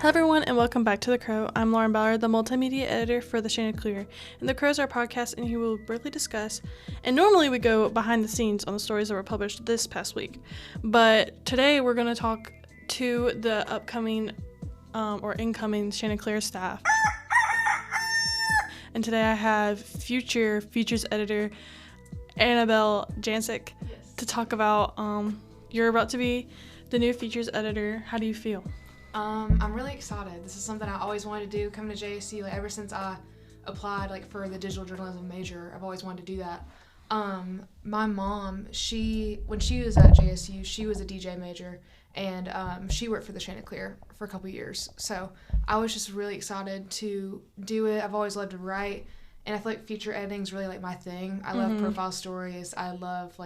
Hello everyone and welcome back to The Crow. I'm Lauren Ballard, the Multimedia Editor for the Chanticleer, and The Crow is our podcast and here we'll briefly discuss, and normally we go behind the scenes on the stories that were published this past week, but today we're going to talk to the upcoming or incoming Chanticleer staff. And today I have future Features Editor Annabelle Jancic to talk about you're about to be the new Features Editor. How do you feel? I'm really excited. This is something I always wanted to do coming to JSU. Ever since I applied for the digital journalism major, I've always wanted to do that. My mom, when she was at JSU, she was a DJ major, and she worked for the Chanticleer for a couple years. So I was just really excited to do it. I've always loved to write, and I feel like feature editing is really my thing. I love profile stories. I love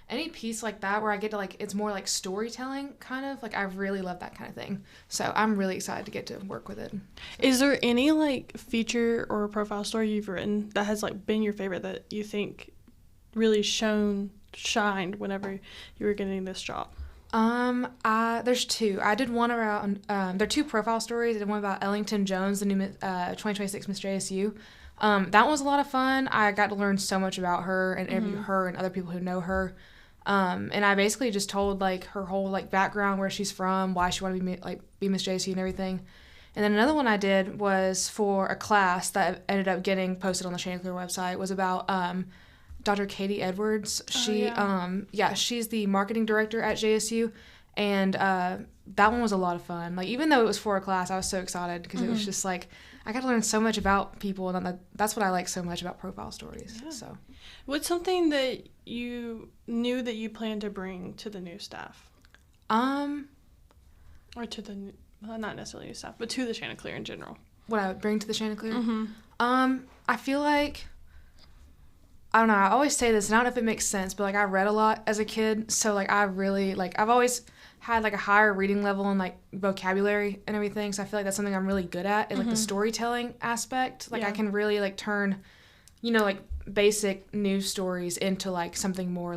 any piece like that where I get to it's more like storytelling kind of. I really love that kind of thing. So I'm really excited to get to work with it. So. Is there any feature or profile story you've written that has been your favorite that you think really shined whenever you were getting this job? There's two. I did one around, there are two profile stories. I did one about Ellington Jones, the new 2026 Miss JSU. That one was a lot of fun. I got to learn so much about her and interview her and other people who know her. And I basically just told her whole background, where she's from, why she wanted to be Miss JSU and everything. And then another one I did was for a class that ended up getting posted on the Chanticleer website. It was about Dr. Katie Edwards. She's the marketing director at JSU, and that one was a lot of fun. Even though it was for a class, I was so excited because it was just I got to learn so much about people, and that's what I like so much about profile stories. Yeah. So, what's something that you knew that you planned to bring to the new staff? Or to the not necessarily new staff, but to the Chanticleer in general. What I would bring to the Chanticleer? I feel I don't know. I always say this, and I don't know if it makes sense, but I read a lot as a kid, so I really I've always had a higher reading level and vocabulary and everything, so I feel that's something I'm really good at, and the storytelling aspect. I can really turn, basic news stories into something more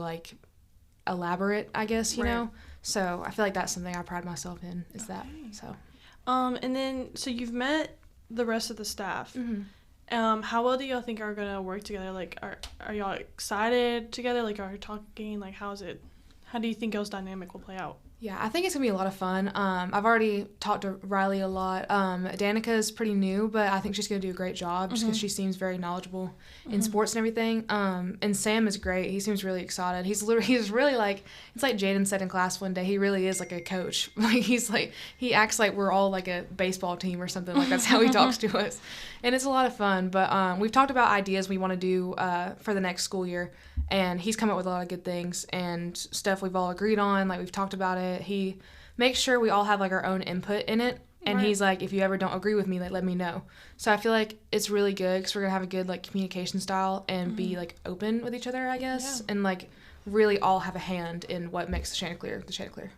elaborate, I guess, you know. So I feel that's something I pride myself in is that. So. And then so you've met the rest of the staff. How well do y'all think are gonna work together? Are y'all excited together? Are you talking? How do you think y'all's dynamic will play out? Yeah, I think it's going to be a lot of fun. I've already talked to Riley a lot. Danica is pretty new, but I think she's going to do a great job just because she seems very knowledgeable in sports and everything. And Sam is great. He seems really excited. He's really it's like Jaden said in class one day, he really is a coach. He acts like we're all a baseball team or something. That's how he talks to us. And it's a lot of fun. But we've talked about ideas we want to do for the next school year. And he's come up with a lot of good things and stuff we've all agreed on. We've talked about it. He makes sure we all have our own input in it. And he's if you ever don't agree with me, let me know. So I feel it's really good because we're going to have a good communication style and be open with each other, I guess. Yeah. And really all have a hand in what makes the Chanticleer.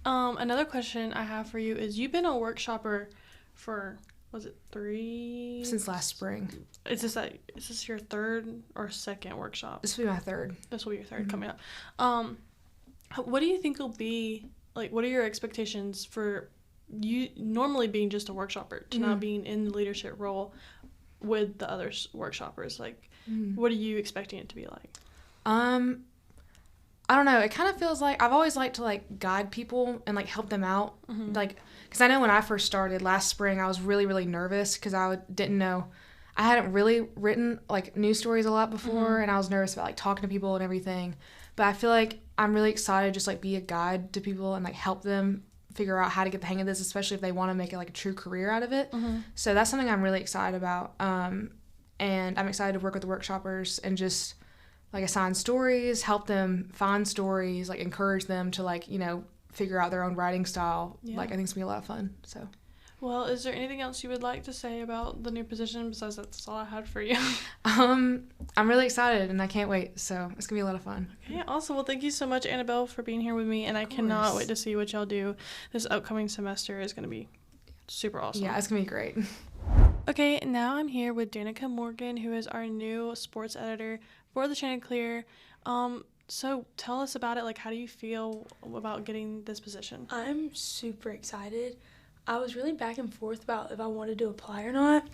Another question I have for you is you've been a workshopper for... Was it 3? Since last spring. Is this your third or second workshop? This will be my third. This will be your third coming up. What do you think will be, what are your expectations for you normally being just a workshopper to now being in the leadership role with the other workshoppers? What are you expecting it to be like? I don't know. It kind of feels I've always liked to guide people and help them out. Because I know when I first started last spring, I was really, really nervous because I didn't know. I hadn't really written news stories a lot before, and I was nervous about talking to people and everything. But I feel I'm really excited to just be a guide to people and help them figure out how to get the hang of this, especially if they want to make it a true career out of it. So that's something I'm really excited about. And I'm excited to work with the workshoppers and just assign stories, help them find stories, encourage them to figure out their own writing style. I think it's gonna be a lot of fun. So. Well, is there anything else you would like to say about the new position besides that's all I had for you? I'm really excited and I can't wait. So it's gonna be a lot of fun. Okay, awesome. Well, thank you so much, Annabelle, for being here with me, and I cannot wait to see what y'all do this upcoming semester. Is gonna be super awesome. Yeah, it's gonna be great. Okay, now I'm here with Danica Morgan, who is our new sports editor for the Chanticleer. So tell us about it. How do you feel about getting this position? I'm super excited. I was really back and forth about if I wanted to apply or not.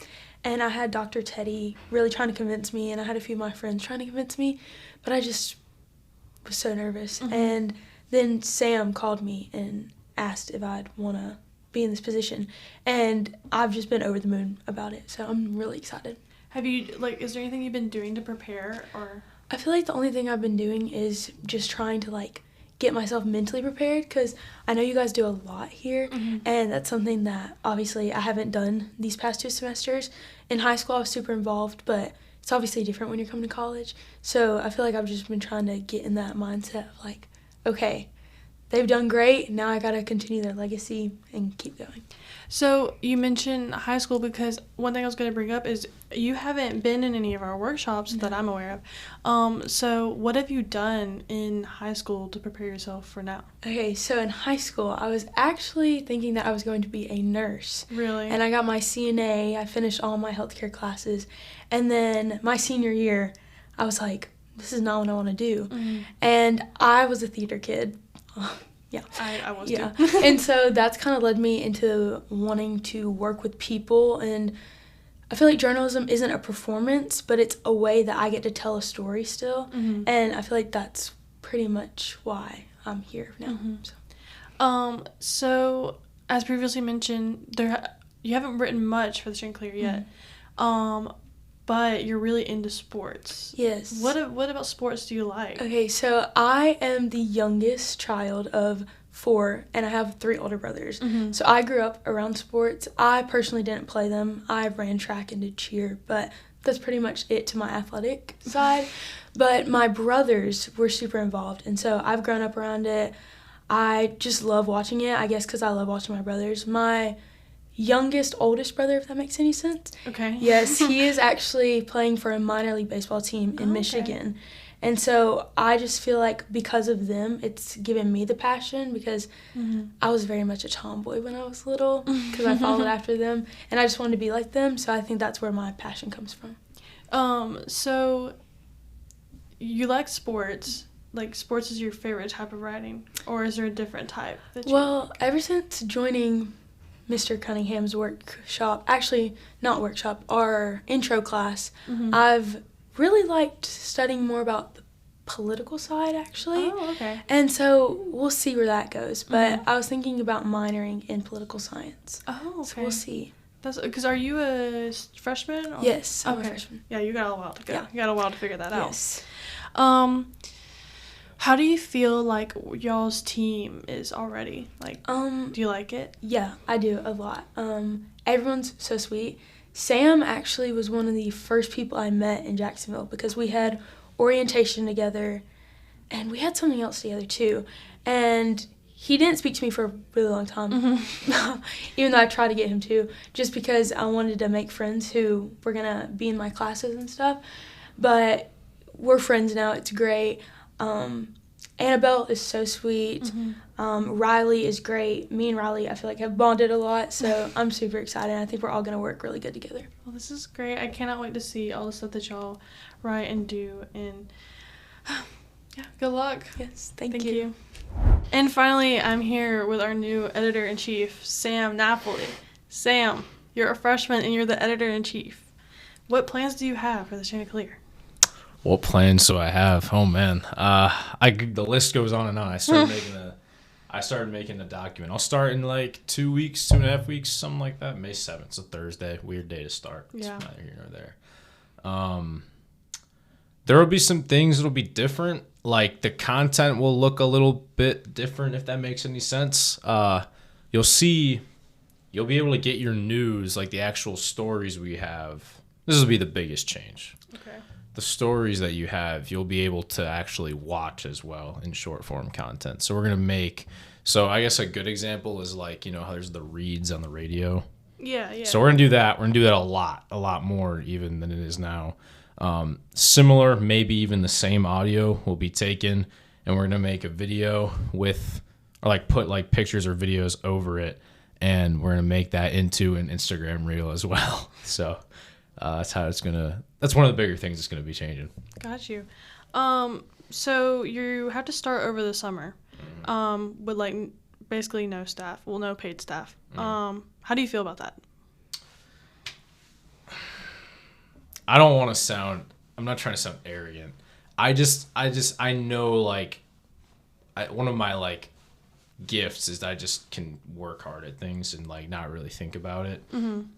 And I had Dr. Teddy really trying to convince me, and I had a few of my friends trying to convince me, but I just was so nervous. And then Sam called me and asked if I'd want to be in this position. And I've just been over the moon about it, so I'm really excited. Have you, is there anything you've been doing to prepare, or? I feel like the only thing I've been doing is just trying to, get myself mentally prepared, because I know you guys do a lot here, and that's something that obviously I haven't done these past 2 semesters. In high school, I was super involved, but it's obviously different when you're coming to college. So I feel like I've just been trying to get in that mindset of okay, they've done great, now I gotta continue their legacy and keep going. So you mentioned high school, because one thing I was going to bring up is you haven't been in any of our workshops that I'm aware of. So what have you done in high school to prepare yourself for now? Okay, so in high school, I was actually thinking that I was going to be a nurse. Really? And I got my CNA, I finished all my healthcare classes, and then my senior year, I was like, this is not what I want to do. And I was a theater kid. Yeah. I was too. too. And so that's kind of led me into wanting to work with people, and I feel like journalism isn't a performance, but it's a way that I get to tell a story still, and I feel like that's pretty much why I'm here now. So as previously mentioned, you haven't written much for the Chanticleer yet, but you're really into sports. Yes. What about sports do you like? Okay, so I am the youngest child of 4, and I have 3 older brothers. So I grew up around sports. I personally didn't play them. I ran track and did cheer, but that's pretty much it to my athletic side. But my brothers were super involved, and so I've grown up around it. I just love watching it, I guess because I love watching my brothers. My oldest brother, if that makes any sense. Okay. Yes, he is actually playing for a minor league baseball team in Michigan. And so I just feel like because of them, it's given me the passion, because I was very much a tomboy when I was little, because I followed after them, and I just wanted to be like them. So I think that's where my passion comes from. So you like sports. Sports is your favorite type of writing, or is there a different type that you like? Ever since joining Mr. Cunningham's workshop, actually not workshop, our intro class, I've really liked studying more about the political side, actually. Oh, okay. And so we'll see where that goes, but I was thinking about minoring in political science. Oh, okay. So we'll see. That's because, are you a freshman? Or? Yes, I'm a freshman. Yeah, you got a while to go. Yeah. You got a while to figure that out. Yes. How do you feel like y'all's team is already? Do you like it? Yeah, I do a lot. Everyone's so sweet. Sam actually was one of the first people I met in Jacksonville, because we had orientation together, and we had something else together too. And he didn't speak to me for a really long time, even though I tried to get him to, just because I wanted to make friends who were gonna be in my classes and stuff. But we're friends now. It's great. Annabelle is so sweet. Riley is great. Me and Riley, I feel like, have bonded a lot, so I'm super excited. I think we're all going to work really good together. Well, this is great. I cannot wait to see all the stuff that y'all write and do, and yeah, good luck. Yes, thank you. And finally, I'm here with our new editor-in-chief, Sam Napoli. Sam, you're a freshman and you're the editor-in-chief. What plans do you have for the Chanticleer? What plans do I have? Oh man, the list goes on and on. I started making a document. I'll start in 2 weeks, 2.5 weeks, something like that. May 7th, it's a Thursday. Weird day to start. It's neither here nor there. There will be some things that'll be different. The content will look a little bit different, if that makes any sense. You'll be able to get your news, the actual stories we have. This will be the biggest change. Okay. The stories that you have, you'll be able to actually watch as well in short form content. So we're going to I guess a good example is how there's the reads on the radio. Yeah. So we're going to do that. We're going to do that a lot more even than it is now. Similar, maybe even the same audio will be taken, and we're going to make a video put pictures or videos over it, and we're going to make that into an Instagram reel as well. So that's one of the bigger things that's going to be changing. Got you. So you have to start over the summer with basically no staff. Well, no paid staff. How do you feel about that? I don't want to sound, I'm not trying to sound arrogant. I know, like, one of my, like, gifts is that I just can work hard at things and, like, not really think about it.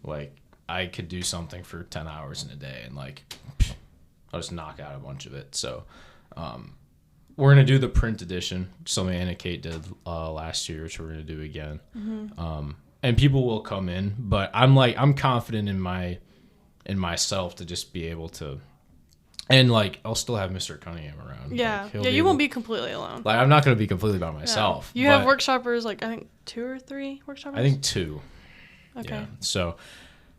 Like, I could do something for 10 hours in a day and, like, I'll just knock out a bunch of it. So, we're going to do the print edition, something Anna Kate did last year, which we're going to do again. And people will come in, but I'm confident in myself to just be able to, and, like, I'll still have Mr. Cunningham around. Yeah. Like, You won't be completely alone. Like, I'm not going to be completely by myself. You have workshoppers, like, I think 2 or 3 workshoppers? I think 2. Okay. Yeah. So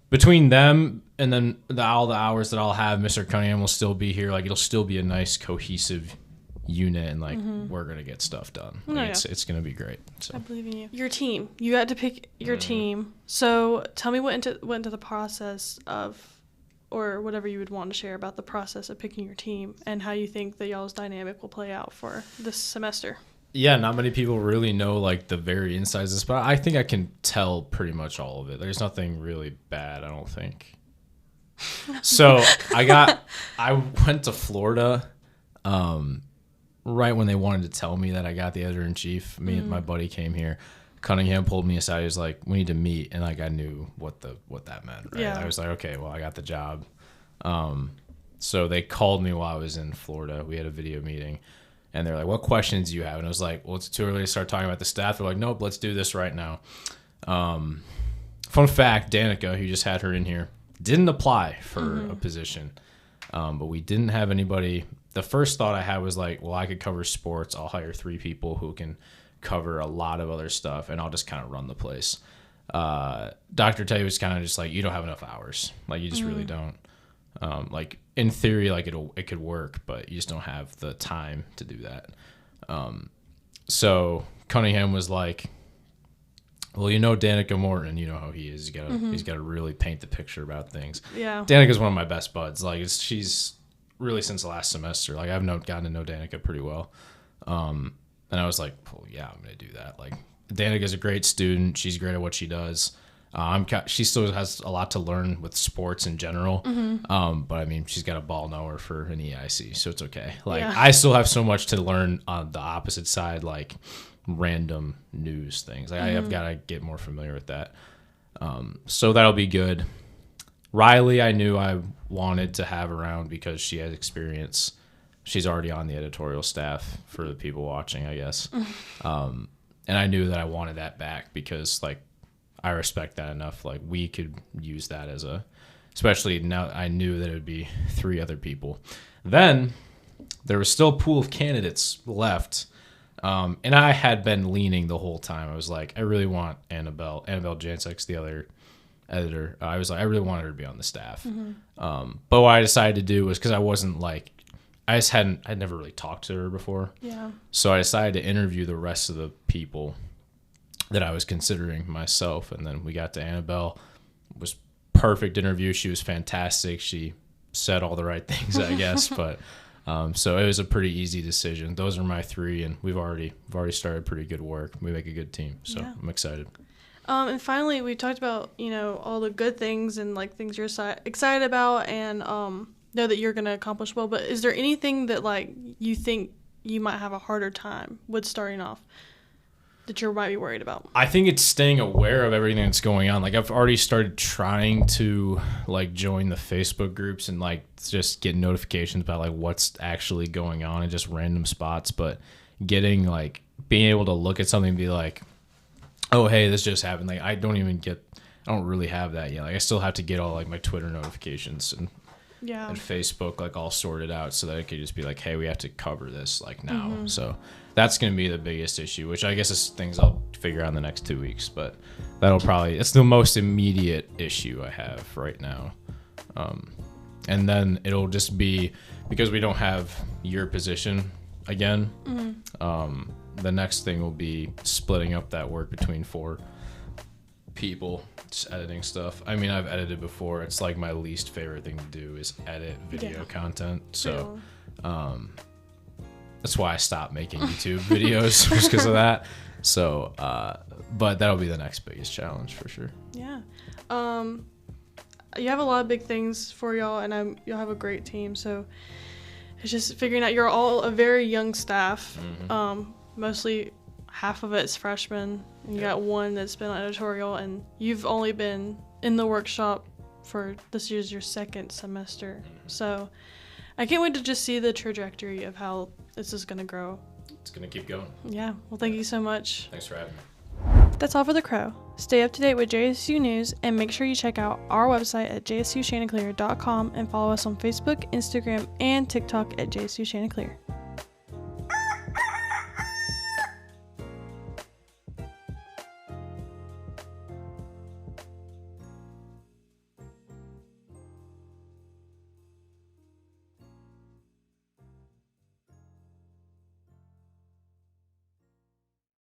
between them and then all the hours that I'll have, Mr. Cunningham will still be here. Like, it'll still be a nice cohesive unit, and, like, we're gonna get stuff done. Like, it's gonna be great. So I believe in you. Your team. You had to pick your team. So tell me what went into the process of, or whatever you would want to share about the process of picking your team and how you think that y'all's dynamic will play out for this semester. Yeah, not many people really know, like, the very insides of this, but I think I can tell pretty much all of it. There's nothing really bad, I don't think. So I went to Florida right when they wanted to tell me that I got the editor-in-chief. Me and my buddy came here. Cunningham pulled me aside. He was like, we need to meet. And, like, I knew what that meant, right? Yeah. I was like, okay, well, I got the job. So they called me while I was in Florida. We had a video meeting. And they're like, what questions do you have? And I was like, well, it's too early to start talking about the staff. They're like, nope, let's do this right now. Fun fact, Danica, who just had her in here, didn't apply for a position. But we didn't have anybody. The first thought I had was like, well, I could cover sports. I'll hire 3 people who can cover a lot of other stuff, and I'll just kind of run the place. Dr. Tay was kind of just like, you don't have enough hours. Like, you just really don't. Like, in theory, like, it could work, but you just don't have the time to do that. So Cunningham was like, well, you know Danica Morton, you know how he is. He's got to really paint the picture about things. Yeah. Danica's one of my best buds. Like, she's really since the last semester. Like, I've gotten to know Danica pretty well. And I was like, well, yeah, I'm going to do that. Like, Danica's a great student. She's great at what she does. She still has a lot to learn with sports in general. But I mean, she's got a ball knower for an EIC, so it's okay. Like, I still have so much to learn on the opposite side, like random news things. Like, I've got to get more familiar with that. So that'll be good. Riley, I knew I wanted to have around because she has experience. She's already on the editorial staff for the people watching, I guess. And I knew that I wanted that back because, like, I respect that enough. Like, we could use that as especially now I knew that it would be 3 other people. Then there was still a pool of candidates left. And I had been leaning the whole time. I was like, I really want Annabelle Jansek's the other editor. I was like, I really wanted her to be on the staff. But what I decided to do was, because I wasn't like, I'd never really talked to her before. Yeah. So I decided to interview the rest of the people that I was considering myself. And then we got to Annabelle. It was perfect interview. She was fantastic. She said all the right things, I guess. But so it was a pretty easy decision. Those are my 3, and we've already started pretty good work. We make a good team. So yeah. I'm excited. And finally, we talked about, all the good things and, like, things you're excited about and know that you're going to accomplish well. But is there anything that, like, you think you might have a harder time with starting off that you might be worried about? I think it's staying aware of everything that's going on. Like, I've already started trying to, like, join the Facebook groups and, like, just get notifications about, like, what's actually going on in just random spots. But getting, like, being able to look at something and be like, oh, hey, this just happened. Like, I don't really have that yet. Like, I still have to get all, like, my Twitter notifications and Facebook, like, all sorted out so that it could just be like, hey, we have to cover this, like, now. So that's going to be the biggest issue, which I guess is things I'll figure out in the next 2 weeks. But it's the most immediate issue I have right now. And then it'll just be, because we don't have your position again, the next thing will be splitting up that work between 4 people, just editing stuff. I mean, I've edited before. It's like my least favorite thing to do is edit video content. So that's why I stopped making YouTube videos, just because of that. So, but that'll be the next biggest challenge for sure. Yeah. You have a lot of big things for y'all, and you'll have a great team. So it's just figuring out. You're all a very young staff. Mostly half of it's freshmen, and you got one that's been on editorial, and you've only been in the workshop for this year's your second semester. So I can't wait to just see the trajectory of how this is going to grow. It's going to keep going. Yeah. Well, thank you so much. Thanks for having me. That's all for The Crow. Stay up to date with JSU news and make sure you check out our website at jsuchanticleer.com and follow us on Facebook, Instagram, and TikTok at JSU Chanticleer.